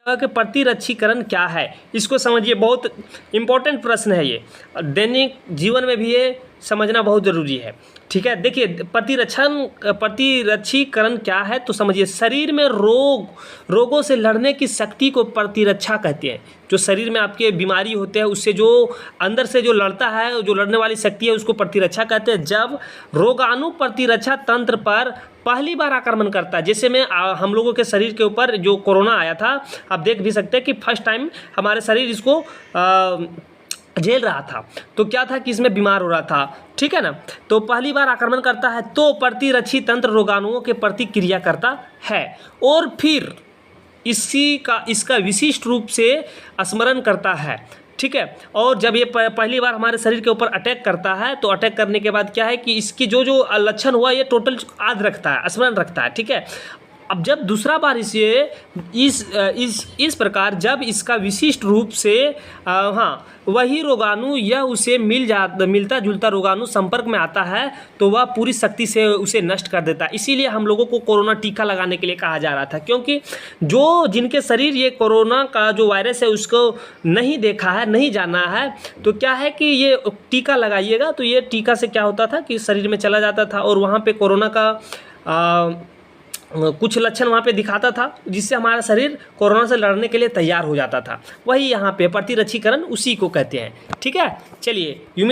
के प्रतिरक्षीकरण क्या है, इसको समझिए। बहुत इंपॉर्टेंट प्रश्न है ये, दैनिक जीवन में भी ये समझना बहुत ज़रूरी है। ठीक है, देखिए प्रतिरक्षीकरण क्या है तो समझिए। शरीर में रोगों से लड़ने की शक्ति को प्रतिरक्षा कहते हैं। जो शरीर में आपके बीमारी होते हैं उससे जो अंदर से जो लड़ता है, जो लड़ने वाली शक्ति है, उसको प्रतिरक्षा कहते हैं। जब रोगाणु प्रतिरक्षा तंत्र पर पहली बार आक्रमण करता है, जैसे में हम लोगों के शरीर के ऊपर जो कोरोना आया था, आप देख भी सकते हैं कि फर्स्ट टाइम हमारे शरीर इसको झेल रहा था, तो क्या था कि इसमें बीमार हो रहा था। ठीक है ना, तो पहली बार आक्रमण करता है तो प्रतिरक्षी तंत्र रोगाणुओं के प्रति क्रिया करता है और फिर इसका विशिष्ट रूप से स्मरण करता है। ठीक है, और जब ये पहली बार हमारे शरीर के ऊपर अटैक करता है तो अटैक करने के बाद क्या है कि इसकी जो लक्षण हुआ ये टोटल याद रखता है, स्मरण रखता है। ठीक है, अब जब दूसरा बार इस प्रकार जब इसका विशिष्ट रूप से वही रोगाणु या उसे मिलता जुलता रोगाणु संपर्क में आता है तो वह पूरी शक्ति से उसे नष्ट कर देता है। इसीलिए हम लोगों को कोरोना टीका लगाने के लिए कहा जा रहा था, क्योंकि जिनके शरीर ये कोरोना का जो वायरस है उसको नहीं देखा है, नहीं जाना है, तो क्या है कि ये टीका लगाइएगा। तो ये टीका से क्या होता था कि शरीर में चला जाता था और वहाँ पे कोरोना का कुछ लक्षण वहाँ पे दिखाता था, जिससे हमारा शरीर कोरोना से लड़ने के लिए तैयार हो जाता था। वही यहाँ पे प्रतिरक्षीकरण उसी को कहते हैं। ठीक है, चलिए उम्मीद